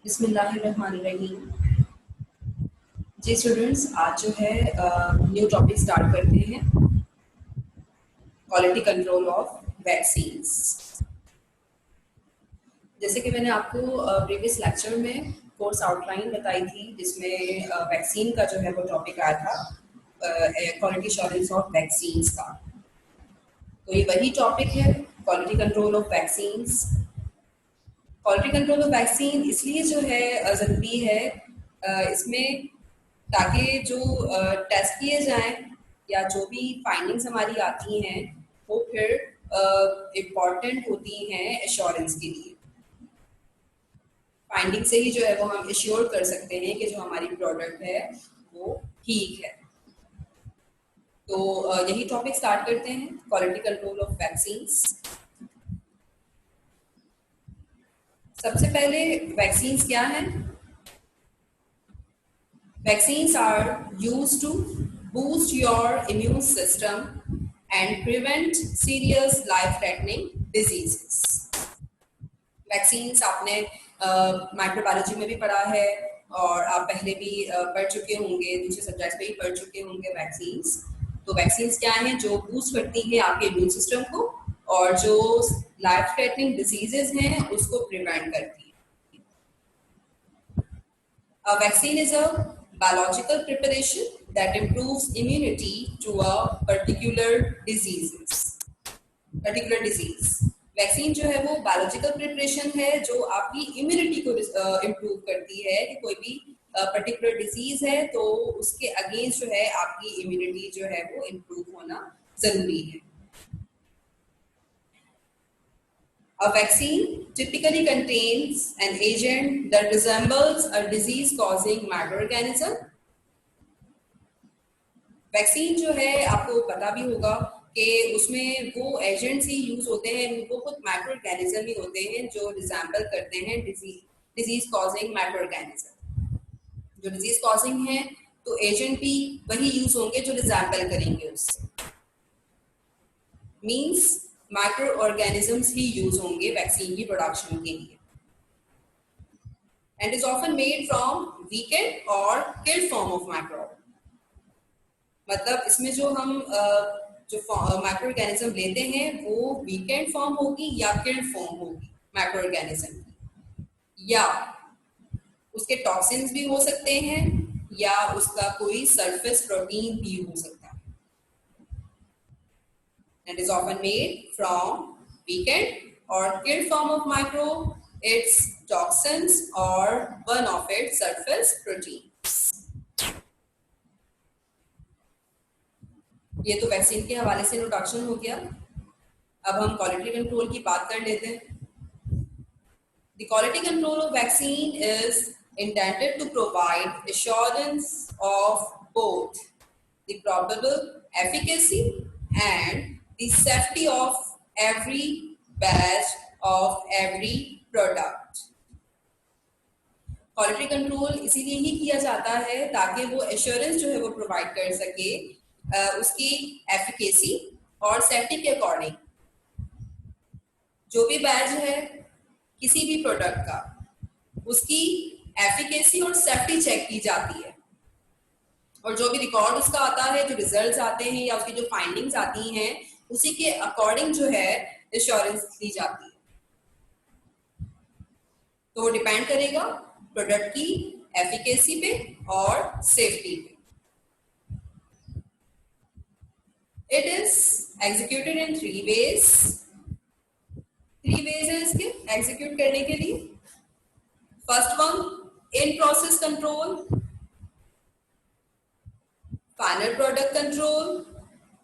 बिस्मिल्लाहिर्रहमानिर्रहीम। जी स्टूडेंट्स, आज जो है न्यू टॉपिक स्टार्ट करते हैं, क्वालिटी कंट्रोल ऑफ वैक्सीन्स। जैसे कि मैंने आपको प्रीवियस लेक्चर में कोर्स आउटलाइन बताई थी, जिसमें वैक्सीन का जो है वो टॉपिक आया था, क्वालिटी एश्योरेंस ऑफ वैक्सीन्स का। तो ये वही टॉपिक है, quality control of vaccines. Quality control of vaccine इसलिए जो है ज़रूरी है इसमें, ताकि जो टेस्ट किए जाएं या जो भी फाइंडिंग्स हमारी आती हैं वो फिर इम्पॉर्टेंट होती हैं एश्योरेंस के लिए। फाइंडिंग से ही जो है वो हम एश्योर कर सकते हैं कि जो हमारी प्रोडक्ट है वो ठीक है। तो यही टॉपिक स्टार्ट करते हैं, क्वालिटी कंट्रोल ऑफ वैक्सीन्स। सबसे पहले वैक्सीन्स क्या हैं? Vaccines are used to boost your immune system and prevent serious life-threatening diseases. Vaccines आपने माइक्रोबायोलॉजी में भी पढ़ा है और आप पहले भी पढ़ चुके होंगे, दूसरे सब्जेक्ट्स में भी पढ़ चुके होंगे वैक्सीन्स। तो वैक्सीन्स क्या हैं? जो बूस्ट करती हैं आपके इम्यून सिस्टम को और जो लाइफ थ्रेटनिंग डिजीजेज हैं उसको प्रिवेंट करती है। A vaccine is a biological preparation that improves immunity to a particular disease. Vaccine जो है वो बायोलॉजिकल प्रिपरेशन है जो आपकी इम्यूनिटी को इम्प्रूव करती है कि कोई भी पर्टिकुलर डिजीज है तो उसके अगेंस्ट जो है आपकी इम्यूनिटी जो है वो इम्प्रूव होना जरूरी है। A vaccine typically contains an agent that resembles a disease-causing microorganism. Vaccine जो है आपको पता भी होगा कि उसमें वो एजेंट्स ही यूज होते हैं, वो खुद माइक्रोऑर्गेनिज्म ही होते हैं जो रिजेंबल करते हैं डिजीज कॉजिंग माइक्रोऑर्गेनिज्म। जो डिजीज कॉजिंग है तो एजेंट भी वही यूज होंगे जो रिजेंबल करेंगे उससे। मींस माइक्रोऑर्गेनिजम्स ही यूज होंगे वैक्सीन की प्रोडक्शन के लिए। And is often made from weekend और किल्ड फॉर्म ऑफ माइक्रोब। मतलब इसमें जो हम जो माइक्रोऑर्गेनिज्म लेते हैं वो वीकेंड फॉर्म होगी या किल्ड फॉर्म होगी माइक्रोऑर्गेनिज्म की, या उसके टॉक्सिन्स भी हो सकते हैं या उसका कोई सरफेस प्रोटीन भी हो सकता है। And is often made from weakened or killed form of microbe, its toxins or one of its surface proteins. ये तो वैक्सीन के हवाले से इंट्रोडक्शन हो गया। अब हम क्वालिटी कंट्रोल की बात कर लेते हैं। The quality control of vaccine is intended to provide assurance of both the probable efficacy and the safety of every batch of every product. Quality control इसीलिए ही किया जाता है ताकि वो एश्योरेंस जो है वो प्रोवाइड कर सके उसकी एफिकेसी और सेफ्टी के अकॉर्डिंग। जो भी बैच है किसी भी प्रोडक्ट का, उसकी एफिकेसी और सेफ्टी चेक की जाती है और जो भी रिकॉर्ड उसका आता है, जो रिजल्ट्स आते हैं या उसकी जो फाइंडिंग्स आती हैं, उसी के अकॉर्डिंग जो है एश्योरेंस दी जाती है। तो वो डिपेंड करेगा प्रोडक्ट की एफिकेसी पे और सेफ्टी पे। It is executed in 3 ways। 3 ways है इसके एग्जीक्यूट करने के लिए। First one, in process control, final product control,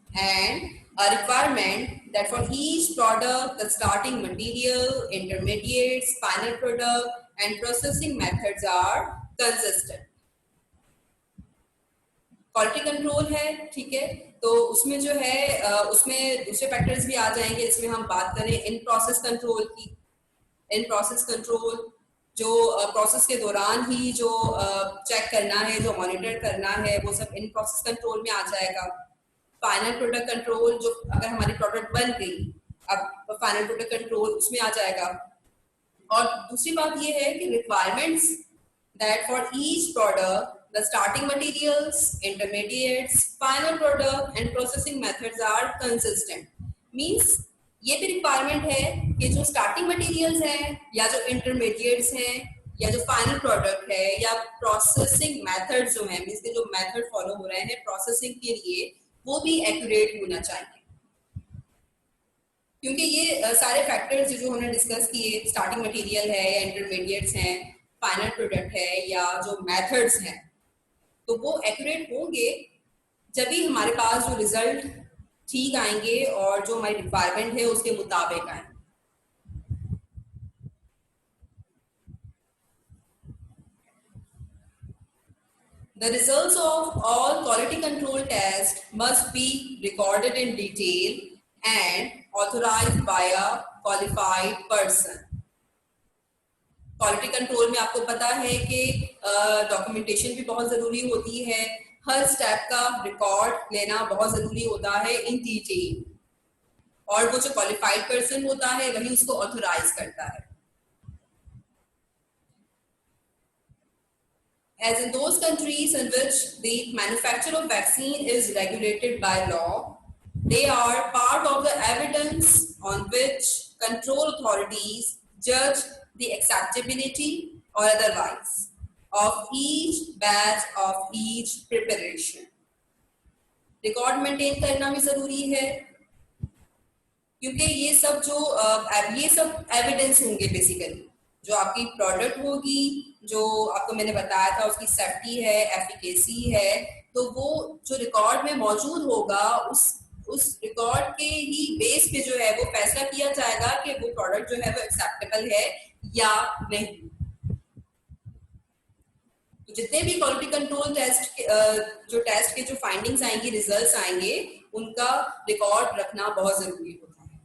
and a requirement that for each product the starting material, intermediates, final product and processing methods are consistent. Quality control है, ठीक है, तो उसमें जो है उसमें दूसरे फैक्टर्स भी आ जाएंगे। इसमें हम बात करें इन प्रोसेस कंट्रोल की। इन प्रोसेस कंट्रोल जो प्रोसेस के दौरान ही जो चेक करना है, जो मॉनिटर करना है, वो सब इन प्रोसेस कंट्रोल में आ जाएगा। फाइनल प्रोडक्ट कंट्रोल, जो अगर हमारी प्रोडक्ट बन गई, अब फाइनल प्रोडक्ट कंट्रोल उसमें आ जाएगा। और दूसरी बात ये है कि requirements that for each product the starting materials, intermediates, final product and processing methods are consistent. Means ये भी रिक्वायरमेंट है कि जो स्टार्टिंग मटेरियल्स हैं या जो इंटरमीडिएट्स हैं या जो फाइनल प्रोडक्ट है या प्रोसेसिंग मेथड जो है, मीन्स के जो मेथड फॉलो हो रहे हैं प्रोसेसिंग के लिए, वो भी एक्यूरेट होना चाहिए। क्योंकि ये सारे फैक्टर्स जो हमने डिस्कस किए, स्टार्टिंग मटेरियल है या इंटरमीडिएट्स हैं, फाइनल प्रोडक्ट है या जो मेथड्स हैं, तो वो एक्यूरेट होंगे जब भी हमारे पास जो रिजल्ट ठीक आएंगे और जो हमारी रिक्वायरमेंट है उसके मुताबिक आएंगे। The results of all quality control tests must be recorded in detail and authorized by a qualified person. Quality control में आपको पता है कि डॉक्यूमेंटेशन भी बहुत ज़रूरी होती है, हर स्टेप का रिकॉर्ड लेना बहुत ज़रूरी होता है इन डिटेल, और वो जो क्वालिफाइड पर्सन होता है वही उसको ऑथोराइज करता है। As in those countries in which the manufacture of vaccine is regulated by law, they are part of the evidence on which control authorities judge the acceptability or otherwise of each batch of each preparation. Record maintain करना भी जरूरी है, क्योंकि ये सब evidence होंगे basically, जो आपकी प्रोडक्ट होगी, जो आपको मैंने बताया था उसकी सेफ्टी है, एफिकेसी है, तो वो जो रिकॉर्ड में मौजूद होगा उस रिकॉर्ड के ही बेस पे जो है वो फैसला किया जाएगा कि वो प्रोडक्ट जो है वो एक्सेप्टेबल है या नहीं। तो जितने भी क्वालिटी कंट्रोल टेस्ट के जो फाइंडिंग्स आएंगी, रिजल्ट्स आएंगे, उनका रिकॉर्ड रखना बहुत जरूरी होता है,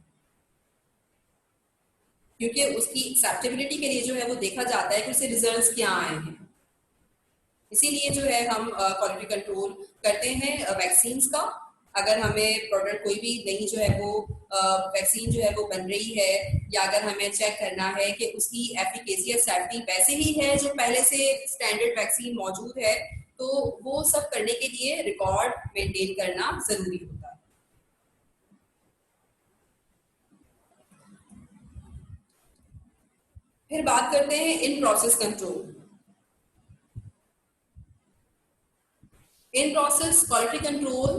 क्योंकि उसकी एक्सेप्टेबिलिटी के लिए जो है वो देखा जाता है कि उससे रिजल्ट्स क्या आए हैं। इसीलिए जो है हम क्वालिटी कंट्रोल करते हैं वैक्सीन्स का। अगर हमें प्रोडक्ट कोई भी नई जो है वो वैक्सीन जो है वो बन रही है, या अगर हमें चेक करना है कि उसकी एफिकेसी या सेफ्टी वैसे ही है जो पहले से स्टैंडर्ड वैक्सीन मौजूद है, तो वो सब करने के लिए रिकॉर्ड मेंटेन करना जरूरी होता है। फिर बात करते हैं in process control. In process quality control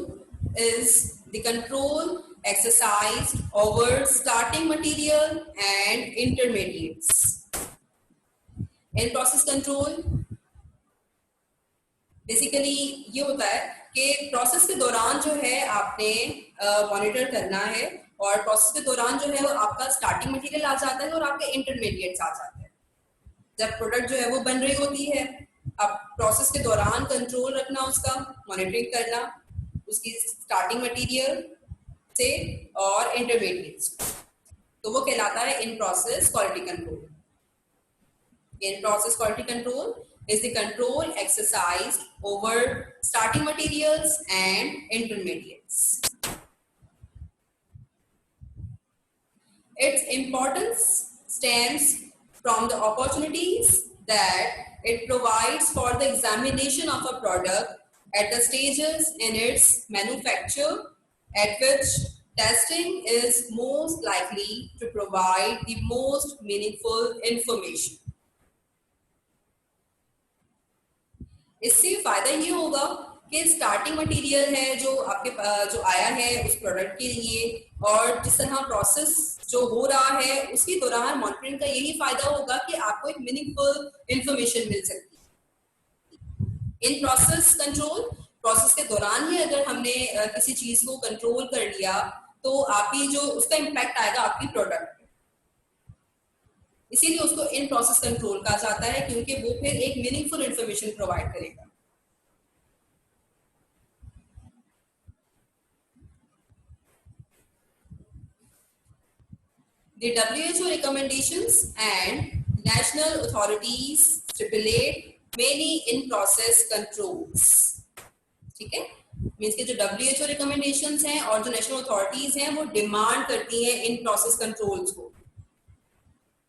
is the control exercised over starting material and intermediates. In process control basically ये होता है कि प्रोसेस के दौरान जो है आपने मॉनिटर करना है, और प्रोसेस के दौरान जो है वो आपका स्टार्टिंग मटेरियल आ जाता है और आपके इंटरमीडिएट्स आ जाते हैं। जब प्रोडक्ट जो है वो बन रही होती है, अब प्रोसेस के दौरान कंट्रोल रखना, उसका मॉनिटरिंग करना, उसकी स्टार्टिंग मटेरियल से और इंटरमीडिएट्स, तो वो कहलाता है in process quality control. In process quality control is the control exercised over starting materials and intermediates. Its importance stems from the opportunities that it provides for the examination of a product at the stages in its manufacture at which testing is most likely to provide the most meaningful information. इससे फायदा ये होगा कि starting material है जो आपके जो आया है उस प्रोडक्ट के लिए, और जिस तरह प्रोसेस जो हो रहा है उसके दौरान मॉनिटरिंग का यही फायदा होगा कि आपको एक मीनिंगफुल इंफॉर्मेशन मिल सकती है। इन प्रोसेस कंट्रोल, प्रोसेस के दौरान ही अगर हमने किसी चीज को कंट्रोल कर लिया तो आपकी जो उसका इम्पैक्ट आएगा आपकी प्रोडक्ट, इसीलिए उसको इन प्रोसेस कंट्रोल कहा जाता है, क्योंकि वो फिर एक मीनिंगफुल इंफॉर्मेशन प्रोवाइड करेगा। The WHO recommendations and national authorities stipulate many in-process controls. ठीक है, मीन्स के जो WHO recommendations हैं और जो नेशनल अथॉरिटीज हैं वो डिमांड करती हैं इन प्रोसेस कंट्रोल्स को,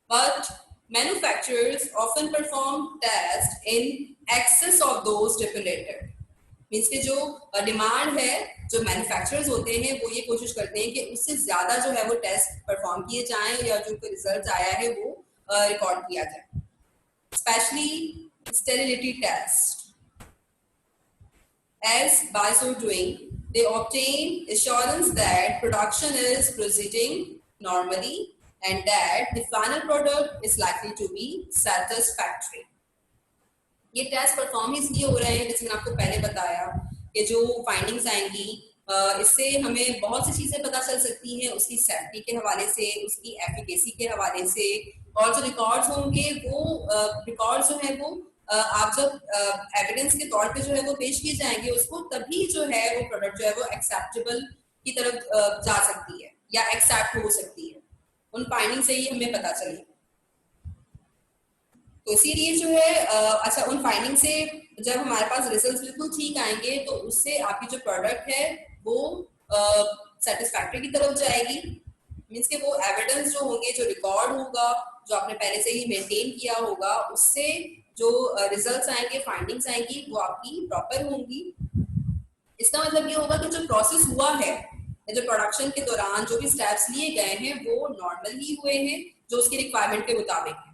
but manufacturers often perform tests in excess of those stipulated. Means के जो डिमांड है, जो मैन्युफैक्चरर्स होते हैं वो ये कोशिश करते हैं कि उससे ज्यादा जो है वो टेस्ट परफॉर्म किए जाएं या जो रिजल्ट आया है वो रिकॉर्ड किया जाए. Specially sterility test. As by so doing, they obtain assurance that production is proceeding normally and that the final product is likely to be satisfactory. ये टेस्ट परफॉर्म इसलिए हो रहे हैं, जैसे मैंने आपको पहले बताया कि जो फाइंडिंग्स आएंगी इससे हमें बहुत सी चीजें पता चल सकती हैं, उसकी सेफ्टी के हवाले से, उसकी एफिकेसी के हवाले से, और जो रिकॉर्ड्स होंगे वो रिकॉर्ड्स जो है वो आप जब एविडेंस के तौर पे जो है वो पेश किए जाएंगे उसको, तभी जो है वो प्रोडक्ट जो है वो एक्सेप्टेबल की तरफ जा सकती है या एक्सेप्ट हो सकती है. उन फाइंडिंग से ही हमें पता चलेगा. तो इसीलिए जो है अच्छा, उन फाइंडिंग से जब हमारे पास रिजल्ट्स बिल्कुल ठीक आएंगे तो उससे आपकी जो प्रोडक्ट है वो सेटिस्फैक्टरी की तरफ जाएगी. मींस के वो एविडेंस जो होंगे, जो रिकॉर्ड होगा, जो आपने पहले से ही मेंटेन किया होगा, उससे जो रिजल्ट्स आएंगे, फाइंडिंग्स आएंगी, वो आपकी प्रॉपर होंगी. इसका मतलब ये होगा कि जो प्रोसेस हुआ है, जो प्रोडक्शन के दौरान जो भी स्टेप्स लिए गए हैं वो नॉर्मल ही हुए हैं, जो उसकी रिक्वायरमेंट के मुताबिक है.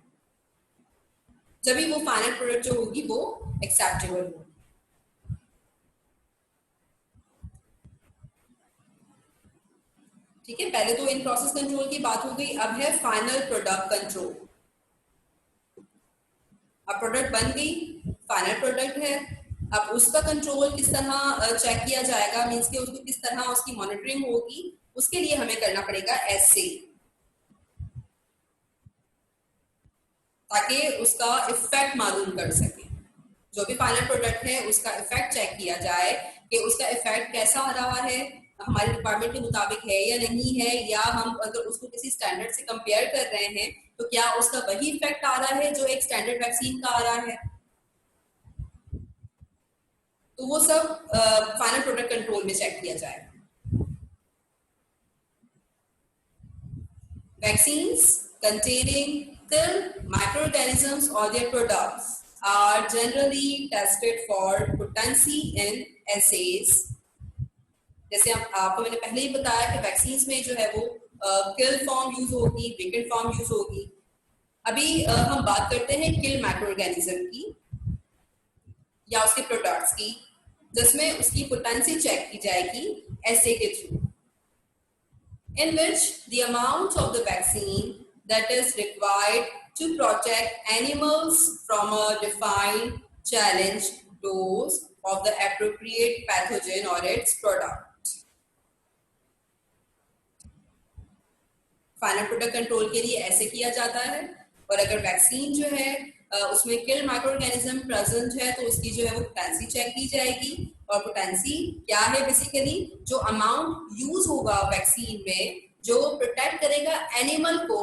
जब भी वो फाइनल प्रोडक्ट जो होगी वो एक्सेप्टेबल होगी. ठीक है, पहले तो इन प्रोसेस कंट्रोल की बात हो गई. अब है फाइनल प्रोडक्ट कंट्रोल. अब प्रोडक्ट बन गई, फाइनल प्रोडक्ट है, अब उसका कंट्रोल किस तरह चेक किया जाएगा, मींस के उसको किस तरह उसकी मॉनिटरिंग होगी, उसके लिए हमें करना पड़ेगा ऐसे, ताकि उसका इफेक्ट मालूम कर सके. जो भी फाइनल प्रोडक्ट है उसका इफेक्ट चेक किया जाए कि उसका इफेक्ट कैसा आ रहा है, हमारी रिक्वायरमेंट के मुताबिक है या नहीं है, या हम अगर उसको किसी स्टैंडर्ड से कंपेयर कर रहे हैं तो क्या उसका वही इफेक्ट आ रहा है जो एक स्टैंडर्ड वैक्सीन का आ रहा है. तो वो सब फाइनल प्रोडक्ट कंट्रोल में चेक किया जाएगा. Vaccines containing kill microorganisms or their products are generally tested for potency in assays. जैसे आपको मैंने पहले ही बताया कि वैक्सीन्स में जो है वो किल फॉर्म यूज होगी, वेकेंट फॉर्म यूज होगी. अभी हम बात करते हैं किल माइक्रोऑर्गेनिज्म की या उसके प्रोडक्ट्स की, जिसमें उसकी पोटेंसी चेक की जाएगी एसे के through, in which the amount of the vaccine that is required to protect animals from a defined challenge dose of the appropriate pathogen or its product. Final product control के लिए ऐसे किया जाता है. और अगर वैक्सीन जो है उसमें किल माइक्रोऑर्गेनिज्म प्रेजेंट है तो उसकी जो है वो पोटेंसी चेक की जाएगी. और पोटेंसी क्या है, बेसिकली जो अमाउंट यूज होगा वैक्सीन में जो प्रोटेक्ट करेगा एनिमल को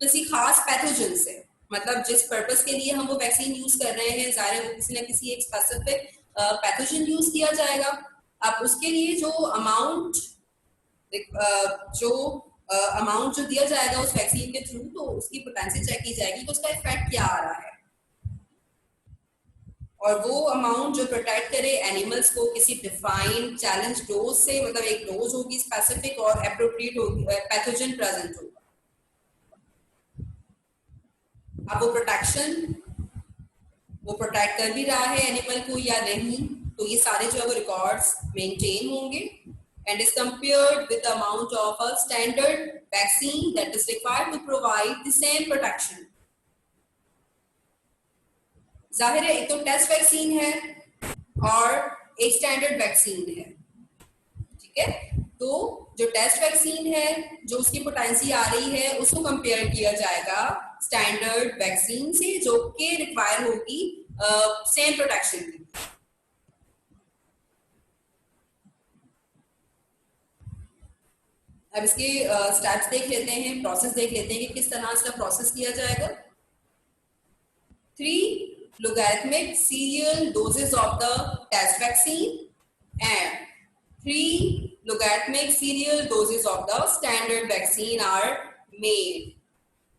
किसी खास पैथोजन से, मतलब जिस पर्पस के लिए हम वो वैक्सीन यूज कर रहे हैं, जाहिर है वो किसी ना किसी एक स्पेसिफिक पैथोजन यूज किया जाएगा. अब उसके लिए जो अमाउंट जो दिया जाएगा उस वैक्सीन के थ्रू, तो उसकी पोटेंसी चेक की जाएगी कि उसका इफेक्ट क्या आ रहा है. और वो अमाउंट जो प्रोटेक्ट करे एनिमल्स को किसी डिफाइंड चैलेंज डोज से, मतलब एक डोज होगी स्पेसिफिक और एप्रोप्रिएट होगी, पैथोजन प्रेजेंट होगा. अब वो प्रोटेक्ट कर भी रहा है एनिमल को या नहीं, तो ये सारे जो है वो रिकॉर्ड्स मेंटेन होंगे and is compared with the amount of a standard vaccine that is required to provide the same protection. जाहिर है एक तो टेस्ट वैक्सीन है और एक स्टैंडर्ड वैक्सीन है. ठीक है, तो जो टेस्ट वैक्सीन है, जो उसकी पोटेंसी आ रही है, उसको कंपेयर किया जाएगा स्टैंडर्ड वैक्सीन से जो कि रिक्वायर होगी सेम प्रोटेक्शन की. अब इसके स्टेप्स देख लेते हैं, प्रोसेस देख लेते हैं कि किस तरह इसका प्रोसेस किया जाएगा. 3 logarithmic serial doses of the test vaccine and 3 logarithmic serial doses of the standard vaccine are made.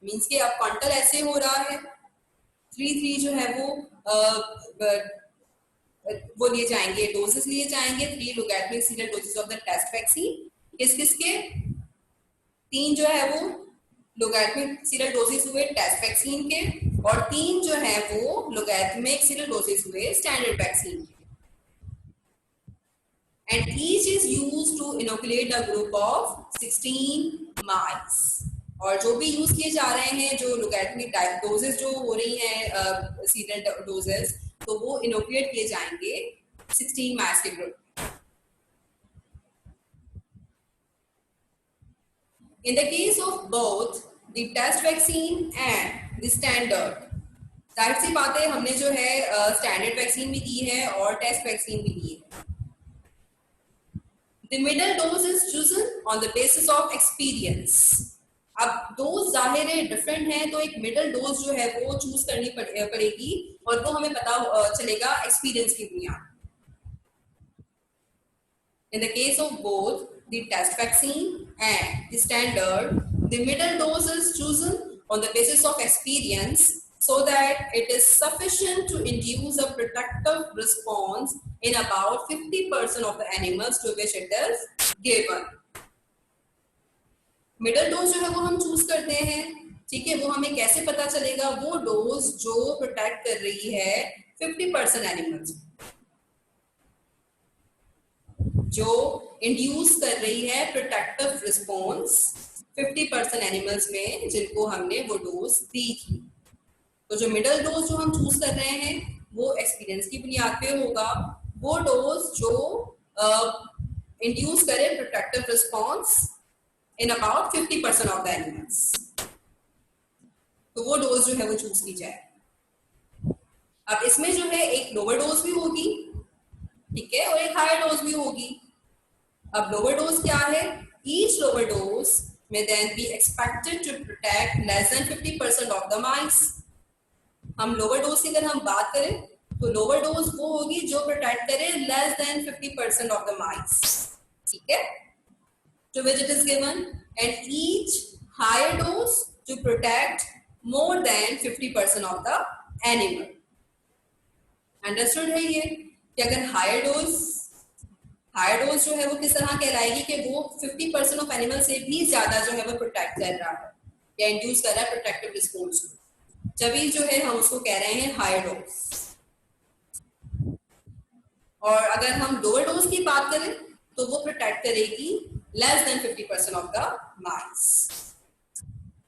Means कि अब क्वांटल ऐसे हो रहा है, 3 जो है वो लिए जाएंगे, डोजेस लिए जाएंगे, 3 logarithmic serial doses of the test vaccine. किस किस के? 3 जो है वो लोगैरिथमिक सीरियल डोजेस हुए टेस्ट वैक्सीन के, और 3 जो है वो लोगैरिथमिक सीरियल डोजेस हुए स्टैंडर्ड वैक्सीन के। And each is used to inoculate a group of 16 mice. और जो भी यूज किए जा रहे हैं, जो लोगैरिथमिक डोजेस जो हो रही हैं सीरियल डोजेस, तो वो इनोकुलेट किए जाएंगे 16 माइस के group. In the case of both the test vaccine and the standard, जाहिर सी बात है हमने जो है स्टैंडर्ड वैक्सीन भी दी है और टेस्ट वैक्सीन भी दी है। The middle dose is chosen on the basis of experience. अब डोज जाहिर है डिफरेंट है, तो एक मिडल डोज जो है वो चूज करनी पड़ेगी, और वो हमें पता चलेगा एक्सपीरियंस की बुनियाद। In the case of both the test vaccine and the standard, the middle dose is chosen on the basis of experience, so that it is sufficient to induce a protective response in about 50% of the animals to which it is given. Middle dose जो है वो हम choose करते हैं, ठीक है। वो हमें कैसे पता चलेगा? वो डोज जो प्रोटेक्ट कर रही है 50% एनिमल्स, जो इंड्यूस कर रही है प्रोटेक्टिव रिस्पॉन्स 50% एनिमल्स में जिनको हमने वो डोज दी थी। तो जो मिडल डोज जो हम चूज कर रहे हैं वो एक्सपीरियंस की बुनियाद पे होगा। वो डोज जो इंड्यूस करे protective response in about 50% of the animals, तो वो डोज जो है वो चूज की जाए। अब इसमें जो है एक लोअर डोज भी होगी, ठीक है, और एक हायर डोज भी होगी। अब लोअर डोज क्या है? Each lower dose may then be expected to protect less than 50% of the mice. हम लोअर डोज की अगर हम बात करें तो लोअर डोज वो होगी जो प्रोटेक्ट करे लेस देन 50% ऑफ द माइस, ठीक है, to which it is given, and each higher dose to protect more than 50% of the animal. Understood है ये कि अगर हायर डोज जो है वो किस तरह कहलाएगी कि वो 50% ऑफ एनिमल से भी ज्यादा जो है वो प्रोटेक्ट कर रहा है या इंड्यूस कर रहा है प्रोटेक्टिव रिस्पॉन्स, जब जो है हम उसको कह रहे हैं हायर डोज। और अगर हम लोअर डोज की बात करें तो वो प्रोटेक्ट करेगी लेस देन 50% ऑफ द माइस।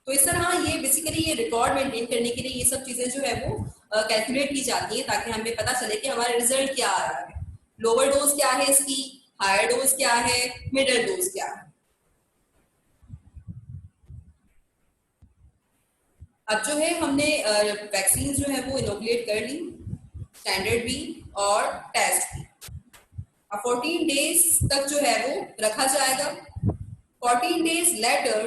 तो इस तरह ये बेसिकली ये रिकॉर्ड मेंटेन करने के लिए ये सब चीजें जो है वो कैलकुलेट की जाती है, ताकि हमें पता चले कि हमारा रिजल्ट क्या आ रहा है। लोअर डोज क्या है इसकी, हायर डोज क्या है, मिडिल डोज क्या है। अब जो है हमने वैक्सीन जो है वो इनोकुलेट कर ली, स्टैंडर्ड भी और टेस्ट भी। 14 डेज तक जो है वो रखा जाएगा। 14 days later,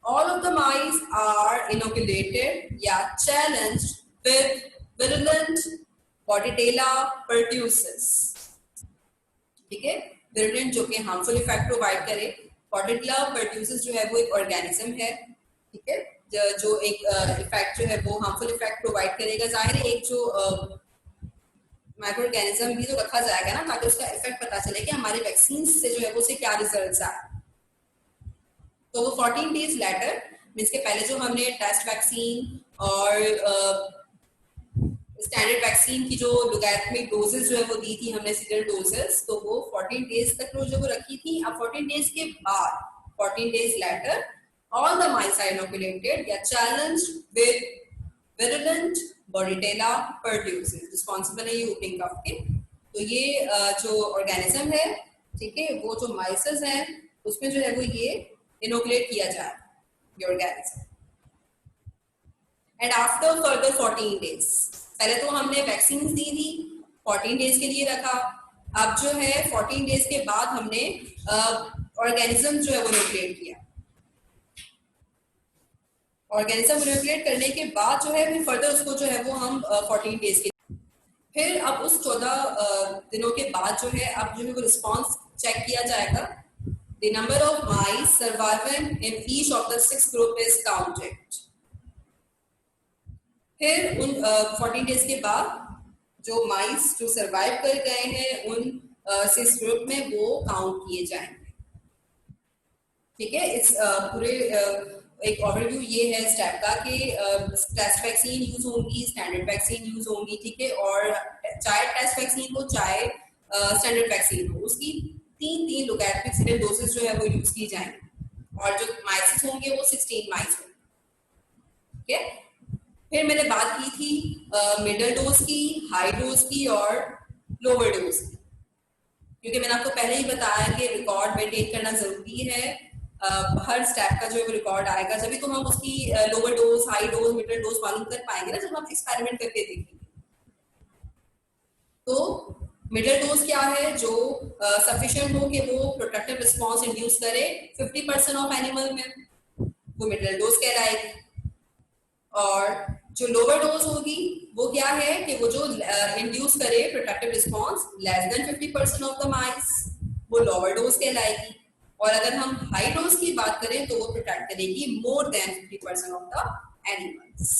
all of the mice are inoculated या challenged with virulent Bordetella pertussis, ठीक है, virulent जो कि हार्मफुल इफेक्ट प्रोवाइड करे। Bordetella pertussis जो है वो एक ऑर्गेनिज्म है, ठीक है, जो एक इफेक्ट जो है वो हार्मफुल इफेक्ट प्रोवाइड करेगा। जाहिर है एक जो माइक्रो ऑर्गेनिज्म भी तो रखा जाएगा ना, ताकि उसका इफेक्ट पता चले कि हमारे वैक्सीन से जो है वो उसे क्या रिजल्ट्स आए। तो वो 14 डेज लेटर मीन्स के पहले जो हमने टेस्ट वैक्सीन और स्टैंडर्ड वैक्सीन की जो लोगैरिथमिक डोजेस जो है वो दी थी हमने सीरियल डोजेस, तो वो 14 डेज तक जो वो रखी थी। अब 14 डेज के बाद 14 days later all the mice are inoculated या challenged with virulent Bordetella pertussis, responsible है ये whooping cough के। तो ये जो ऑर्गेनिज्म है, ठीक है, वो जो माइसेस हैं उसमें जो है वो ये इनोकुलेट किया जाए ये organism. And after further 14 days, पहले तो हमने वैक्सीन दी थी, 14 डेज के लिए रखा। अब जो है 14 डेज के बाद हमने ऑर्गेनिज्म जो है वो इनोकुलेट किया। ऑर्गेनिज्म इनोकुलेट करने के बाद जो है फिर फर्दर उसको जो है वो हम 14 डेज के, फिर अब उस 14 दिनों के बाद जो है अब जो है वो रिस्पॉन्स चेक किया जाएगा। The number of mice surviving in each of the 6 group is counted. फिर उन 14 डेज के बाद जो माइस जो सरवाइव कर गए हैं उन सिस ग्रुप में वो काउंट किए जाएंगे। ठीक है, इस पूरे एक ओवरव्यू ये है स्टेप का कि टेस्ट वैक्सीन यूज होंगी, स्टैंडर्ड वैक्सीन यूज होंगी। ठीक है, और चाहे टेस्ट वैक्सीन हो चाहे स्टैंडर्ड वैक्सीन हो, उसकी तीन तीन लोगैरिथमिक सीरियल डोसेज जो है वो यूज की जाएंगी और जो माइसेस होंगे वो 16 माइस होंगे। ठीक है, फिर मैंने बात की थी मिडल डोज की, हाई डोज की और लोअर डोज की, क्योंकि मैंने आपको पहले ही बताया कि रिकॉर्ड मेंटेन करना जरूरी है। हर स्टेप का जो है रिकॉर्ड आएगा, जब तो हम उसकी lower dose, high dose, middle dose मालूम कर पाएंगे ना, जब हम एक्सपेरिमेंट करके देखेंगे। तो मिडल डोज क्या है, जो सफिशिएंट हो कि वो प्रोटेक्टिव रिस्पांस इंड्यूस करे 50% ऑफ एनिमल में, वो मिडल डोज कहलाएगी। और जो लोअर डोज होगी वो क्या है कि वो जो इंड्यूस करे protective response less than 50% of the माइस, वो लोअर डोज कहलाएगी। और अगर हम हाई डोज की बात करें तो वो प्रोटेक्ट करेगी more than 50% of the animals.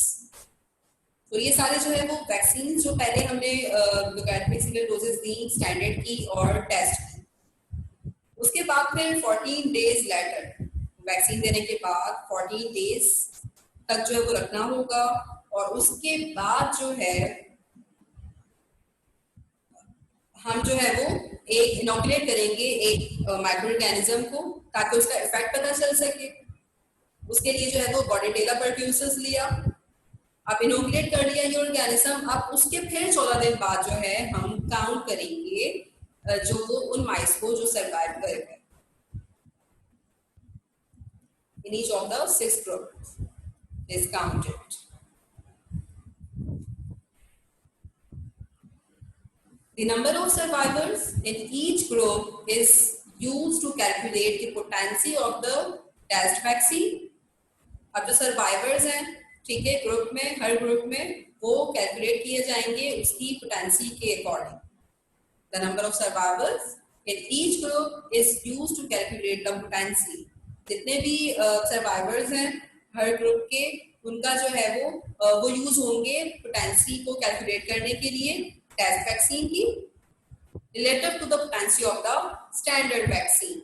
तो ये सारे जो है वो वैक्सीन जो पहले हमने लोगैरिथमिक सीरियल डोजेस दी, स्टैंडर्ड की और टेस्ट की। उसके बाद फिर 14 डेज लेटर, वैक्सीन देने के बाद 14 डेज तक जो है वो रखना होगा। और उसके बाद जो है हम जो है वो एक इनोकुलेट करेंगे एक माइक्रो ऑर्गेनिज्म को, ताकि उसका इफेक्ट पता चल सके। उसके लिए जो है वो बॉर्डेटेला परट्यूसिस लिया, आप इनोकुलेट कर लिया ये ऑर्गेनिज्म। अब उसके फिर 14 दिन बाद जो है हम काउंट करेंगे जो उन माइस को जो सर्वाइव कर गए in each of the 6 groups is counted. The number of survivors in each group is used to calculate the potency of the test vaccine. अब जो सर्वाइवर्स हैं, ठीक है, ग्रुप में, हर ग्रुप में वो कैलकुलेट किए जाएंगे उसकी पोटेंसी के according. The number of survivors in each group is used to calculate the potency. जितने भी सर्वाइवर्स हैं हर ग्रुप के, उनका जो है वो यूज होंगे पोटेंसी को कैलकुलेट करने के लिए टेस्ट वैक्सीन की relative to the potency of the standard vaccine.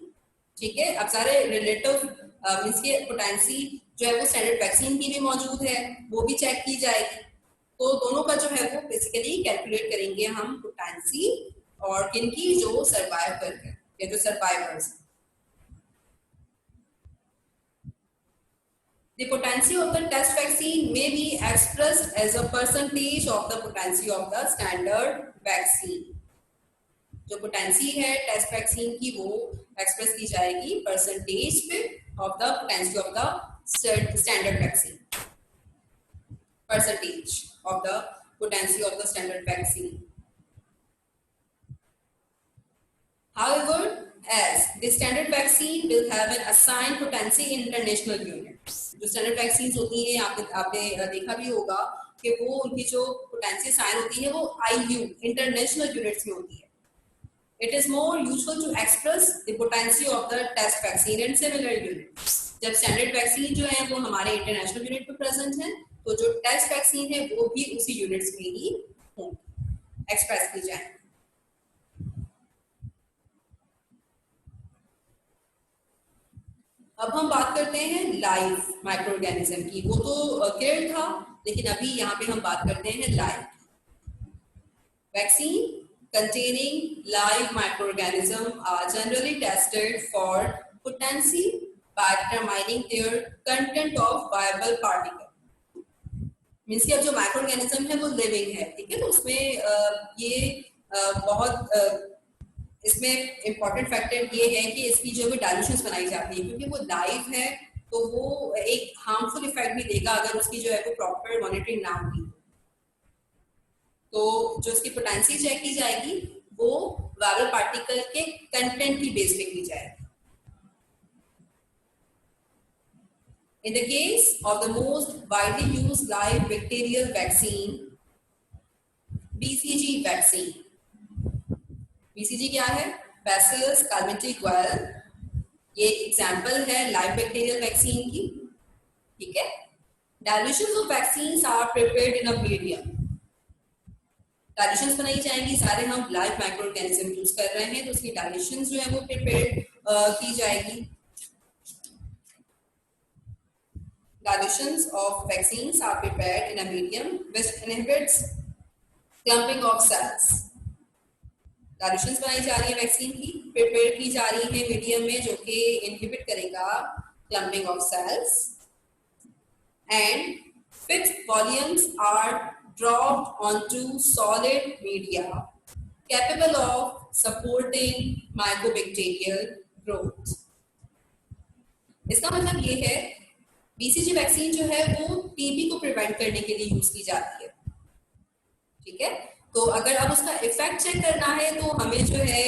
ठीक है, अब सारे रिलेटिव मींस के पोटेंसी जो है वो स्टैंडर्ड वैक्सीन की भी मौजूद है, वो भी चेक की जाएगी। तो दोनों का जो है वो बेसिकली कैलकुलेट करेंगे हम पोटेंसी, और किनकी, जो सर्वाइव कर गए या जो survivors. The potency of the test vaccine may be expressed as a percentage of the potency of the standard vaccine. जो पोटेंसी है टेस्ट वैक्सीन की वो एक्सप्रेस की जाएगी परसेंटेज पे of the potency of the standard vaccine, percentage of the potency of the standard vaccine. However, as the standard vaccine will have an assigned potency in international units. जो standard vaccine होती हैं आपने देखा भी होगा कि वो उनकी जो पोटेंसी असाइन होती है वो IU इंटरनेशनल यूनिट्स में होती है। It is more useful to express the potency of the test vaccine in similar units. जब स्टैंडर्ड वैक्सीन जो है वो हमारे इंटरनेशनल यूनिट पे प्रेजेंट है, तो जो टेस्ट वैक्सीन है वो भी उसी यूनिट्स में ही होंगी, एक्सप्रेस की जाए। अब हम बात करते हैं लाइव माइक्रो ऑर्गेनिज्म की। वो तो क्लियर था, लेकिन अभी यहाँ पे हम बात करते हैं live vaccine containing live microorganisms are generally tested for potency by determining their content of viable particle. Means कि अब जो माइक्रो ऑर्गेनिज्म है वो लिविंग है, ठीक है, तो उसमें ये बहुत इसमें इम्पोर्टेंट फैक्टर ये है कि इसकी जो भी डायल्यूशंस बनाई जाती है, क्योंकि वो लाइव है तो वो एक हार्मफुल इफेक्ट भी देगा अगर उसकी जो है वो प्रॉपर मॉनिटरिंग ना होगी। तो जो इसकी पोटेंसी चेक की जाएगी वो वायरल पार्टिकल के कंटेंट की बेस पे की जाएगी। In the case of the most widely used live bacterial vaccine, BCG vaccine, BCG क्या है? Bacillus calmette-guerin, ये एग्जाम्पल है लाइव बैक्टीरियल वैक्सीन की। ठीक है, Dilutions of vaccines are prepared in a medium. डायल्यूशंस बनाई जाएंगी, सारे हम लाइव माइक्रो ऑर्गेनिज्म यूज कर रहे हैं, तो उसकी डायल्यूशंस जो है वो प्रिपेयर की जाएगी. Dilutions of vaccines are prepared in a medium which inhibits clumping of cells. डायल्यूशंस बनाई जा रही है वैक्सीन की, प्रिपेयर की जा रही है मीडियम में जो कि इनहिबिट करेगा clumping of cells, and fixed volumes are dropped onto solid media capable of supporting mycobacterial growth. इसका मतलब ये है बीसीजी वैक्सीन जो है वो टीबी को प्रिवेंट करने के लिए यूज की जाती है. ठीक है, तो अगर अब उसका इफेक्ट चेक करना है तो हमें जो है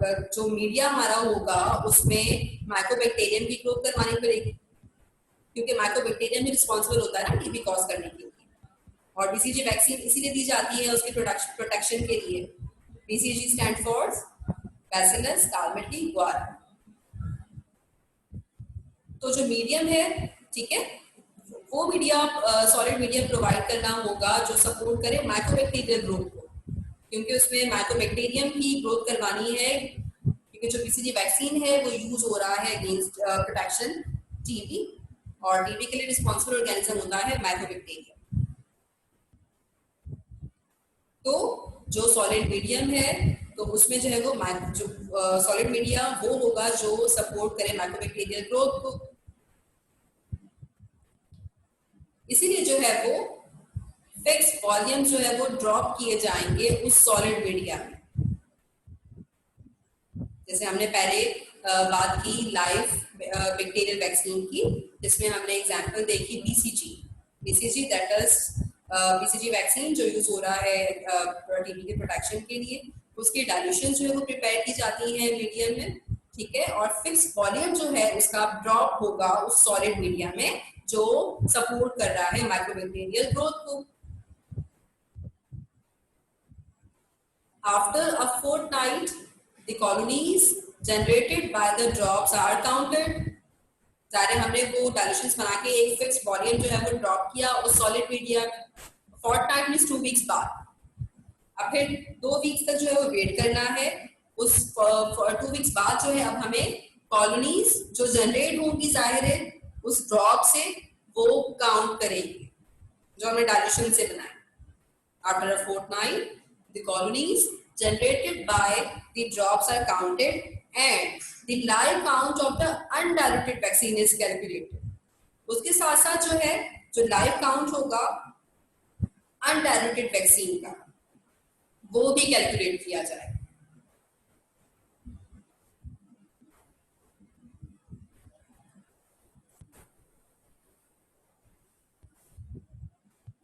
जो मीडिया हमारा होगा उसमें माइकोबैक्टीरियम की ग्रोथ करवानी पड़ेगी, क्योंकि माइकोबैक्टीरियम ही रिस्पॉन्सिबल होता है ना टीबी कॉज करने के लिए, और बीसीजी वैक्सीन इसीलिए दी जाती है उसके प्रोटेक्शन के लिए. बीसीजी स्टैंड फॉर बैसिलस कालमेटी ग्वार. तो जो मीडियम है, ठीक है, वो मीडिया सॉलिड मीडियम प्रोवाइड करना होगा जो सपोर्ट करे माइकोबैक्टीरियल ग्रोथ को, क्योंकि उसमें माइकोबैक्टीरियम की ग्रोथ करवानी है, क्योंकि जो बीसीजी वैक्सीन है वो यूज हो रहा है अगेंस्ट प्रोटेक्शन टीबी, और टीबी के लिए रिस्पॉन्सिबल ऑर्गेनिज्म होता है माइकोबैक्टीरियम. तो जो सॉलिड मीडियम है तो उसमें जो है वो जो सॉलिड मीडिया वो होगा जो सपोर्ट करे माइकोबैक्टीरियल ग्रोथ को. इसीलिए जो है वो फिक्स वॉल्यूम जो है वो ड्रॉप किए जाएंगे उस सॉलिड मीडिया में. जैसे हमने पहले बात की लाइव बैक्टीरियल वैक्सीन की, जिसमें हमने एग्जांपल देखी BCG that is BCG vaccine जो यूज हो रहा है टीबी के प्रोटेक्शन के लिए. उसकी डायल्यूशन जो है वो प्रिपेयर की जाती है मीडियम में, ठीक है, और फिक्स वॉल्यूम जो है उसका ड्रॉप होगा उस सॉलिड मीडिया में जो सपोर्ट कर रहा है माइक्रोबैक्टीरियल ग्रोथ को. After a fortnight, the colonies generated by the drops are counted. सारे हमने वो डायल्यूशंस बना के एक फिक्स वॉल्यूम जो है वो ड्रॉप किया उस solid media. Fortnight means 2 weeks बाद. अब फिर 2 वीक्स तक जो है वो वेट करना है. उस 2 वीक्स बाद जो है अब हमें कॉलोनीज जो जनरेट होंगी जाहिर है उस ड्रॉप से वो काउंट करेंगे जो हमने डायल्यूशन से बनाए. After a fortnight, the colonies generated by the drops are counted and the live count of the undiluted vaccine is calculated. उसके साथ साथ जो है जो लाइव काउंट होगा अनडाइल्यूटेड वैक्सीन का वो भी कैलकुलेट किया जाए.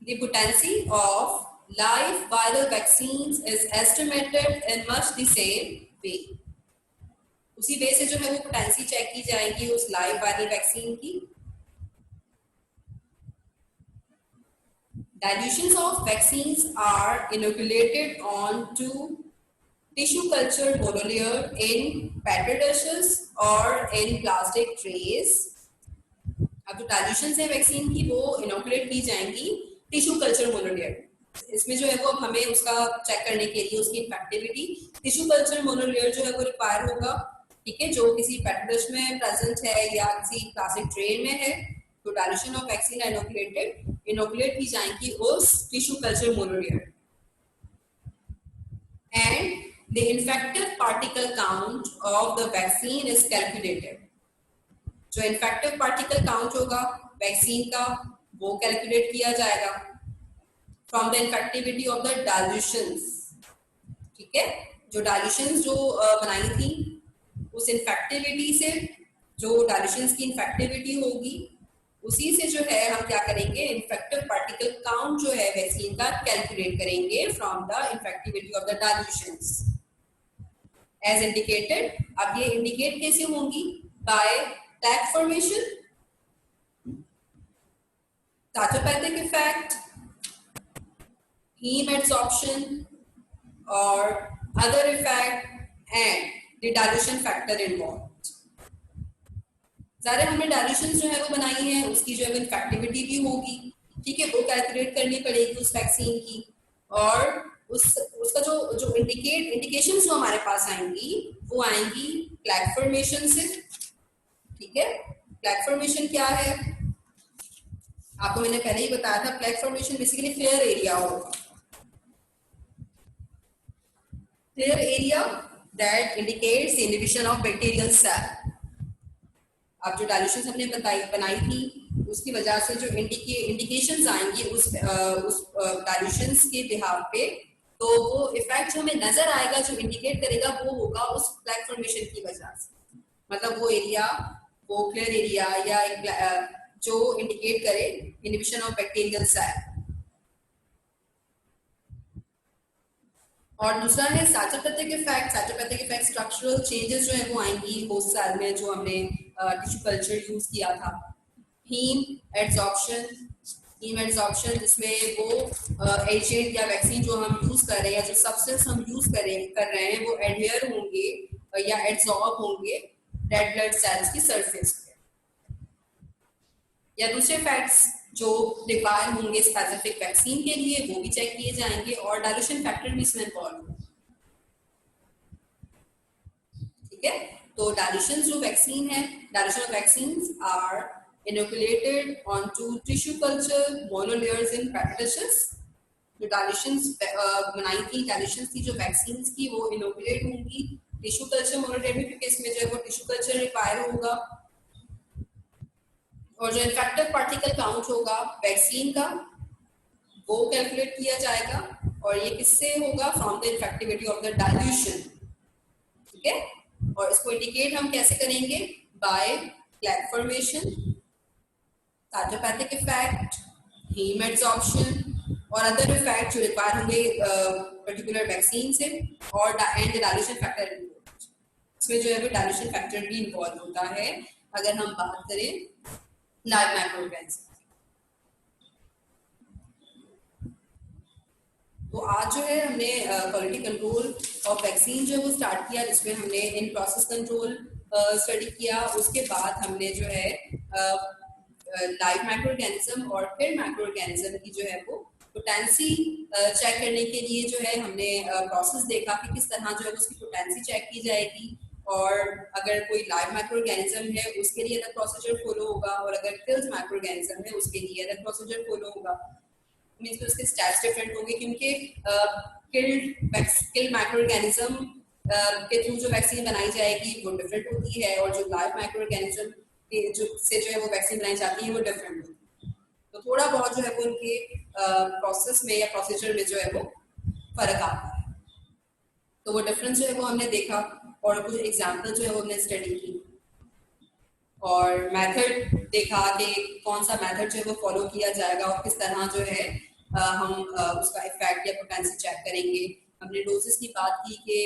The potency of live viral vaccines is estimated in much the same way. उसी वे से जो है वो पोटेंसी चेक की जाएगी उस लाइव वायरल वैक्सीन की. Dilutions of vaccines are inoculated onto tissue culture monolayer in petri dishes or in plastic trays. अब जो डायल्यूशंस है वैक्सीन की वो इनोकुलेट की जाएंगी टिश्यू कल्चर मोनोलेयर. इसमें जो है वो हमें उसका चेक करने के लिए उसकी इफेक्टिविटी टिश्यू कल्चर मोनोलेयर जो है वो रिक्वायर होगा, ठीक है, जो किसी पेट्री डिश में प्रेजेंट है या किसी प्लास्टिक ट्रे में है. तो डायल्यूशन ऑफ वैक्सीन इनोकुलेट की जाएंगी उस tissue culture monolayer. And the infective particle count of the vaccine is calculated. जो इन्फेक्टिव पार्टिकल काउंट होगा वैक्सीन का वो कैलकुलेट किया जाएगा from the infectivity of the dilutions. ठीक है, जो डायल्यूशंस जो बनाई थी उस इन्फेक्टिविटी से, जो डायल्यूशंस की इन्फेक्टिविटी होगी उसी से जो है हम क्या करेंगे इन्फेक्टिव पार्टिकल काउंट जो है वैक्सीन का कैलकुलेट करेंगे from the infectivity of the dilutions as indicated. अब ये इंडिकेट कैसे होंगी? By tag formation, cytopathic effect, heme adsorption or other effect and the dilution factor involved. सारे हमने डायल्यूशन जो है वो बनाई है, उसकी जो है वो इफेक्टिविटी भी होगी, ठीक है, वो कैलकुलेट करनी पड़ेगी उस वैक्सीन की। और उसका जो जो इंडिकेशन जो हमारे पास आएंगी वो आएंगी प्लैक फॉर्मेशन से, ठीक है। प्लैक फॉर्मेशन क्या है, आपको मैंने पहले ही बताया था, plaque formation basically flare area होगा, flare area that indicates inhibition of bacterial cell. अब जो डायल्यूशन हमने बनाई थी उसकी वजह से जो इंडिकेशंस आएंगी उस डायल्यूशंस के बिहाफ पे, तो वो इफेक्ट जो हमें नजर आएगा, जो इंडिकेट करेगा, वो होगा उस प्लैक फॉर्मेशन की वजह से। मतलब वो एरिया, वो क्लियर एरिया या जो इंडिकेट करे इनहिबिशन ऑफ बैक्टीरियल सेल। और दूसरा है cytopathic effect. Cytopathic effect structural changes जो है वो आएंगी होस्ट सेल में, जो हमने टिश्यू कल्चर यूज किया था। हीम एड्सॉर्प्शन, हीम एड्सॉर्प्शन जिसमें वो एजेंट या वैक्सीन जो हम यूज कर रहे हैं या जो सब्सटेंस हम यूज कर रहे हैं वो एडहेयर होंगे या एड्सॉर्ब होंगे रेड ब्लड सेल्स की सरफेस पे। या दूसरे फैक्ट्स जो रिक्वायर होंगे स्पेसिफिक वैक्सीन के लिए वो भी चेक किए जाएंगे, और डायल्यूशन फैक्टर भी इसमें इन्वॉल्व होगा, ठीक है। तो डायल्यूशन जो वैक्सीन है, dilution of vaccines are inoculated onto tissue culture monolayers in petri dishes। जो डायल्यूशंस बनाई थी, डायल्यूशंस थी जो वैक्सीन्स की, वो इनोकुलेट होंगी टिश्यू कल्चर मोनोलेयर में, क्योंकि इसमें जो है वो टिश्यू कल्चर रिक्वायर होगा। और जो इन्फेक्टिव पार्टिकल काउंट होगा वैक्सीन का वो कैलकुलेट किया जाएगा, और ये किससे होगा, from the infectivity of the dilution, ठीक है। और इसको इंडिकेट हम कैसे करेंगे, by plaque formation, cytopathic effect, haem adsorption और अदर इफेक्ट जो रिक्वायर होंगे पर्टिकुलर वैक्सीन से, और एंड डायल्यूशन फैक्टर। इसमें जो है वो डायल्यूशन फैक्टर भी इन्वॉल्व होता है अगर हम बात करें लाइव माइक्रो ऑर्गेनिज्म। तो आज जो है हमने क्वालिटी कंट्रोल ऑफ वैक्सीन जो है वो स्टार्ट किया, जिसमें हमने इन प्रोसेस कंट्रोल स्टडी किया। उसके बाद हमने जो है लाइव माइक्रो ऑर्गेनिज्म और फिर माइक्रो ऑर्गेनिज्म की जो है वो पोटेंसी चेक करने के लिए जो है हमने प्रोसेस देखा कि किस तरह जो है उसकी पोटेंसी चेक की जाएगी, और अगर कोई लाइव माइक्रो ऑर्गेनिज्म है उसके लिए अलग प्रोसीजर फॉलो होगा, और अगर किल्ड माइक्रो ऑर्गेनिज्म है उसके लिए अलग प्रोसीजर फॉलो होगा। मींस उसके स्टेप्स डिफरेंट होंगे, क्योंकि किल्ड माइक्रो ऑर्गेनिज्म के थ्रू जो वैक्सीन बनाई जाएगी वो डिफरेंट होती है, और जो लाइव माइक्रो ऑर्गेनिज्म जो से जो है वो वैक्सीन बनाई जाती है वो डिफरेंट होती है। तो थोड़ा बहुत जो है वो उनके प्रोसेस में या प्रोसीजर में जो है वो फर्क आता है। तो वो डिफरेंस जो है वो हमने देखा, और कुछ एग्जाम्पल जो है वो हमने स्टडी की, और मेथड देखा कि कौन सा मेथड जो है वो फॉलो किया जाएगा, और किस तरह जो है हम उसका इफेक्ट या पोटेंसी चेक करेंगे। हमने डोजेस की बात की कि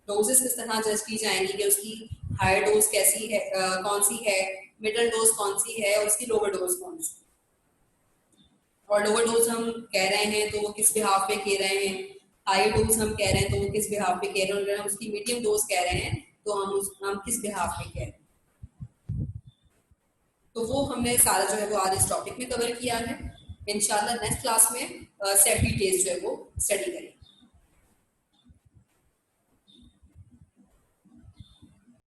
डोजेस किस तरह जज की जाएंगी, कि उसकी हायर डोज कैसी है, कौन सी है, मिडल डोज कौन सी है, और उसकी लोअर डोज कौन सी। और लोअर डोज हम कह रहे हैं तो वो किस बिहाफ पे कह रहे हैं, हाई डोज हम कह रहे हैं तो वो किस बिहाफ पे कह रहे हैं, हम उसकी मीडियम डोज कह रहे हैं तो हम किस बिहाफ पे कह रहे हैं। तो वो हमने सारा जो है वो आज इस टॉपिक में कवर किया है। इंशाल्लाह नेक्स्ट क्लास में सेफ्टी टेस्ट जो है वो स्टडी करेंगे।